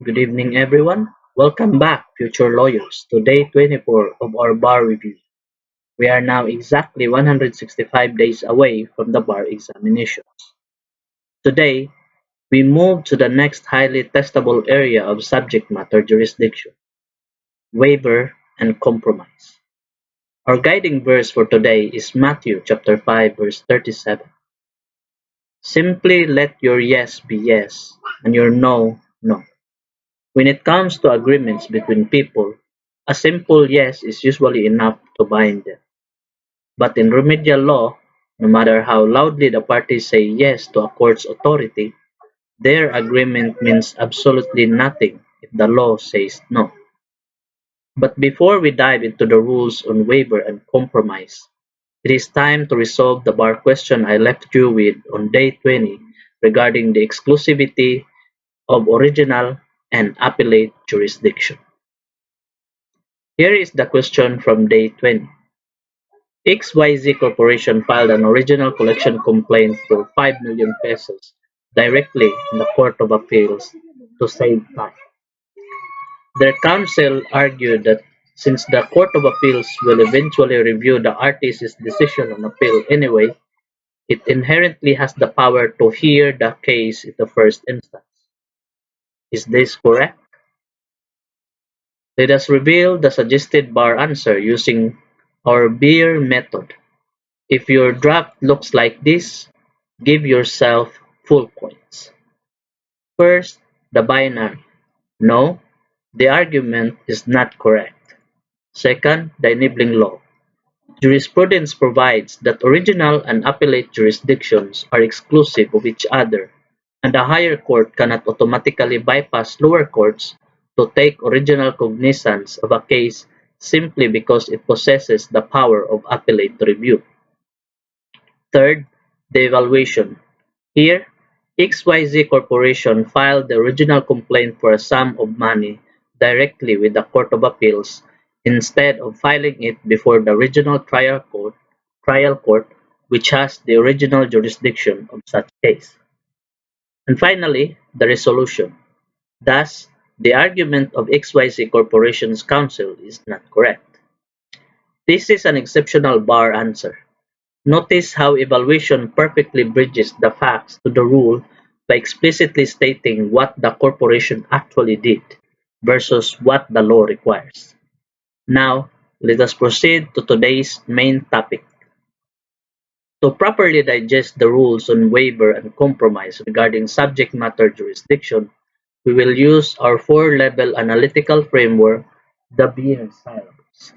Good evening, everyone. Welcome back, future lawyers, to day 24 of our bar review. We are now exactly 165 days away from the bar examinations. Today, we move to the next highly testable area of subject matter jurisdiction, waiver and compromise. Our guiding verse for today is Matthew chapter 5 verse 37. Simply let your yes be yes and your no, no. When it comes to agreements between people, a simple yes is usually enough to bind them. But in remedial law, no matter how loudly the parties say yes to a court's authority, their agreement means absolutely nothing if the law says no. But before we dive into the rules on waiver and compromise, it is time to resolve the bar question I left you with on day 20 regarding the exclusivity of original and appellate jurisdiction. Here is the question from day 20. XYZ Corporation filed an original collection complaint for 5 million pesos directly in the Court of Appeals to save time. Their counsel argued that since the Court of Appeals will eventually review the RTC's decision on appeal anyway, it inherently has the power to hear the case in the first instance. Is this correct? Let us reveal the suggested bar answer using our beer method. If your draft looks like this, give yourself full points. First, the binary. No, the argument is not correct. Second, the enabling law. Jurisprudence provides that original and appellate jurisdictions are exclusive of each other, and a higher court cannot automatically bypass lower courts to take original cognizance of a case simply because it possesses the power of appellate review. Third, the evaluation. Here, XYZ Corporation filed the original complaint for a sum of money directly with the Court of Appeals instead of filing it before the regional trial court, which has the original jurisdiction of such case. And finally, the resolution. Thus, the argument of XYZ Corporation's counsel is not correct. This is an exceptional bar answer. Notice how evaluation perfectly bridges the facts to the rule by explicitly stating what the corporation actually did versus what the law requires. Now, let us proceed to today's main topic. To properly digest the rules on waiver and compromise regarding subject matter jurisdiction, we will use our four-level analytical framework, the Beer syllabus.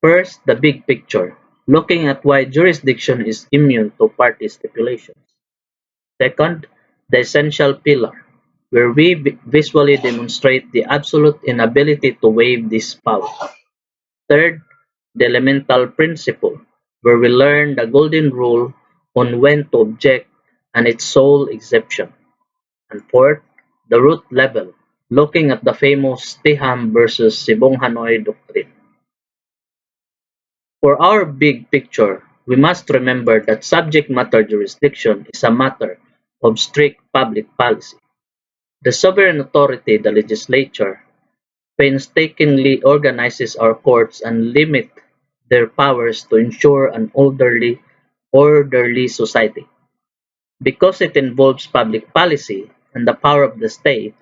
First, the big picture, looking at why jurisdiction is immune to party stipulations. Second, the essential pillar, where we visually demonstrate the absolute inability to waive this power. Third, the elemental principle, where we learn the golden rule on when to object and its sole exception. And fourth, the root level, looking at the famous Tiham versus Sibong Hanoi doctrine. For our big picture, we must remember that subject matter jurisdiction is a matter of strict public policy. The sovereign authority, the legislature, painstakingly organizes our courts and limit their powers to ensure an orderly society. Because it involves public policy and the power of the state,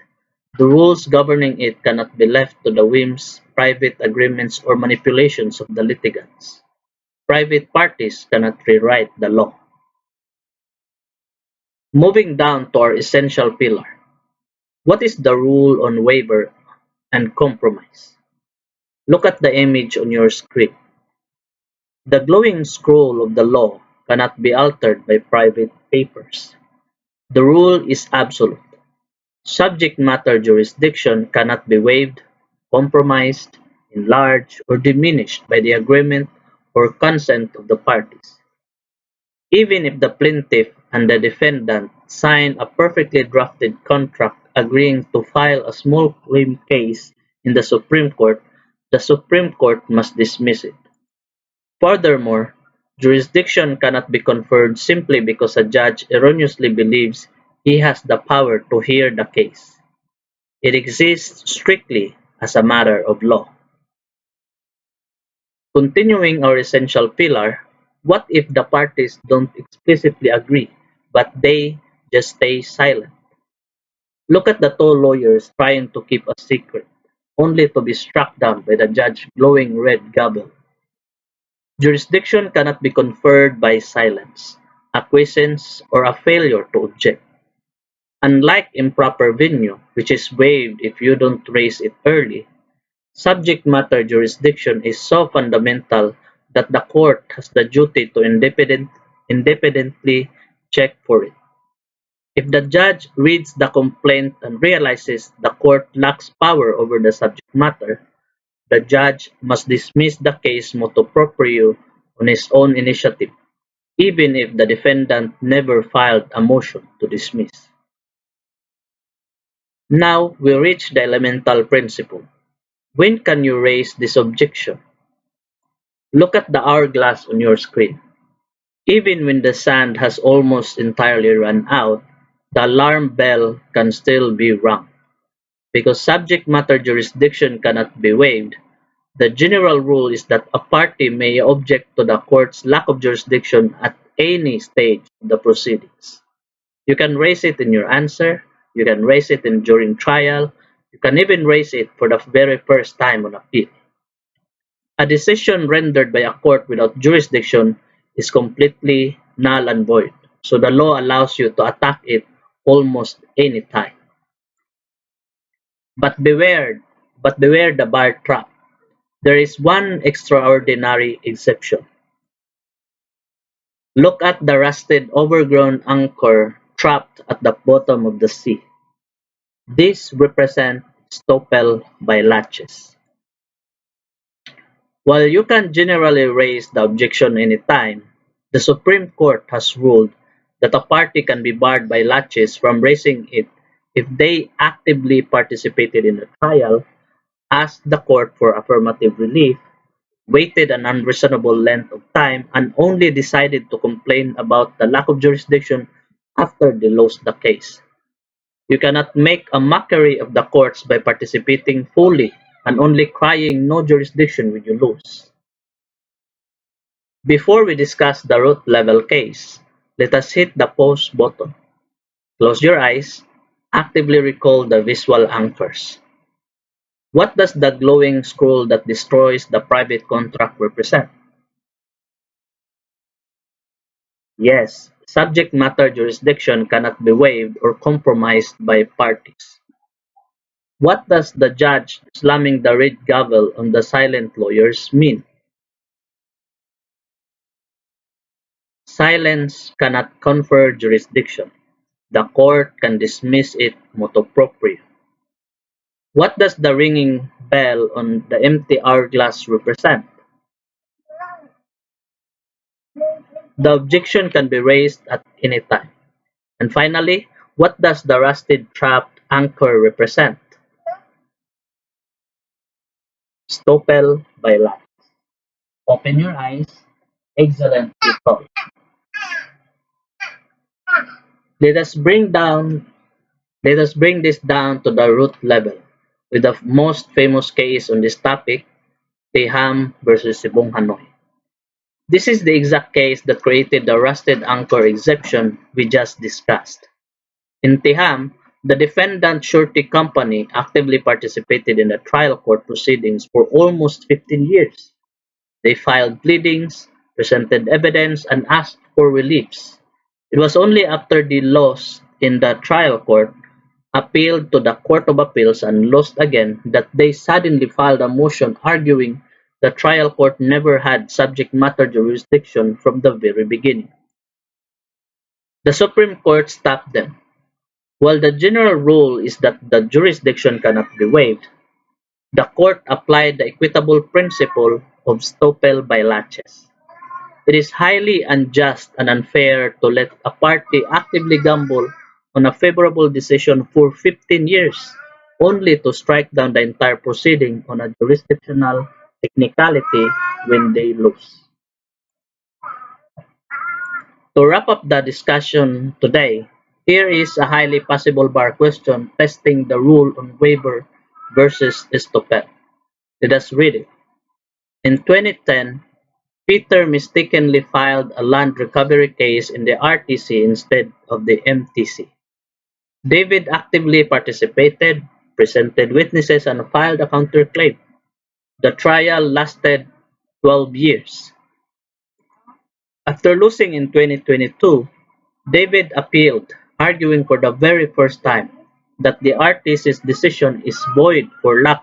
the rules governing it cannot be left to the whims, private agreements, or manipulations of the litigants. Private parties cannot rewrite the law. Moving down to our essential pillar. What is the rule on waiver and compromise? Look at the image on your screen. The glowing scroll of the law cannot be altered by private papers. The rule is absolute. Subject matter jurisdiction cannot be waived, compromised, enlarged, or diminished by the agreement or consent of the parties. Even if the plaintiff and the defendant sign a perfectly drafted contract agreeing to file a small claim case in the Supreme Court must dismiss it. Furthermore, jurisdiction cannot be conferred simply because a judge erroneously believes he has the power to hear the case. It exists strictly as a matter of law. Continuing our essential pillar, what if the parties don't explicitly agree, but they just stay silent? Look at the two lawyers trying to keep a secret, only to be struck down by the judge's glowing red gavel. Jurisdiction cannot be conferred by silence, acquiescence, or a failure to object. Unlike improper venue, which is waived if you don't raise it early, subject matter jurisdiction is so fundamental that the court has the duty to independently check for it. If the judge reads the complaint and realizes the court lacks power over the subject matter, the judge must dismiss the case motu proprio on his own initiative, even if the defendant never filed a motion to dismiss. Now we reach the elemental principle. When can you raise this objection? Look at the hourglass on your screen. Even when the sand has almost entirely run out, the alarm bell can still be rung. Because subject matter jurisdiction cannot be waived, the general rule is that a party may object to the court's lack of jurisdiction at any stage of the proceedings. You can raise it in your answer, you can raise it during trial, you can even raise it for the very first time on appeal. A decision rendered by a court without jurisdiction is completely null and void, so the law allows you to attack it almost any time. But beware, but beware the bar trap. There is one extraordinary exception. Look at the rusted, overgrown anchor trapped at the bottom of the sea. These represent stoppel by latches. While you can generally raise the objection anytime, the Supreme Court has ruled that a party can be barred by latches from raising it if they actively participated in the trial, asked the court for affirmative relief, waited an unreasonable length of time, and only decided to complain about the lack of jurisdiction after they lost the case. You cannot make a mockery of the courts by participating fully and only crying no jurisdiction when you lose. Before we discuss the root level case, let us hit the pause button. Close your eyes, actively recall the visual anchors. What does the glowing scroll that destroys the private contract represent? Yes, subject matter jurisdiction cannot be waived or compromised by parties. What does the judge slamming the red gavel on the silent lawyers mean? Silence cannot confer jurisdiction. The court can dismiss it motu proprio. What does the ringing bell on the empty hourglass represent? The objection can be raised at any time. And finally, what does the rusted trapped anchor represent? Stoppel by latch. Open your eyes. Excellent recall. Let us bring down Let us bring this down to the root level with the most famous case on this topic, Teham versus Sibong Hanoi. This is the exact case that created the rusted anchor exception we just discussed. In Teham, the defendant surety company actively participated in the trial court proceedings for almost 15 years. They filed pleadings, presented evidence, and asked for reliefs. It was only after they lost in the trial court, appealed to the Court of Appeals, and lost again that they suddenly filed a motion arguing the trial court never had subject matter jurisdiction from the very beginning. The Supreme Court stopped them. While the general rule is that the jurisdiction cannot be waived, the court applied the equitable principle of stoppel by latches. It is highly unjust and unfair to let a party actively gamble on a favorable decision for 15 years, only to strike down the entire proceeding on a jurisdictional technicality when they lose. To wrap up the discussion today, Here is a highly possible bar question testing the rule on Weber versus Stoppel. Let us read it. In 2010, Peter mistakenly filed a land recovery case in the RTC instead of the MTC. David actively participated, presented witnesses, and filed a counterclaim. The trial lasted 12 years. After losing in 2022, David appealed, arguing for the very first time that the RTC's decision is void for lack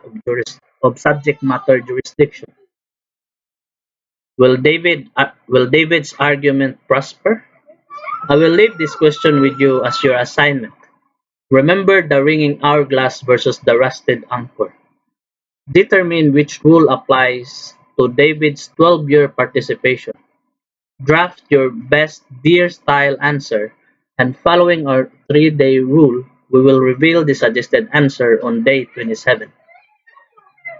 of subject matter jurisdiction. Will David's argument prosper? I will leave this question with you as your assignment. Remember the ringing hourglass versus the rusted anchor. Determine which rule applies to David's 12-year participation. Draft your best deer-style answer, and following our 3-day rule, we will reveal the suggested answer on day 27.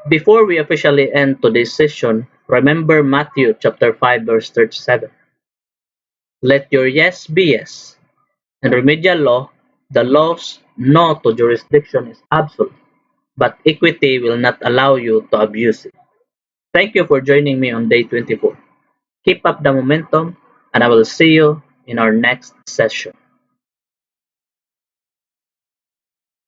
Before we officially end today's session, remember Matthew chapter 5 verse 37. Let your yes be yes. In remedial law, the law's no to jurisdiction is absolute, but equity will not allow you to abuse it. Thank you for joining me on day 24. Keep up the momentum, and I will see you in our next session.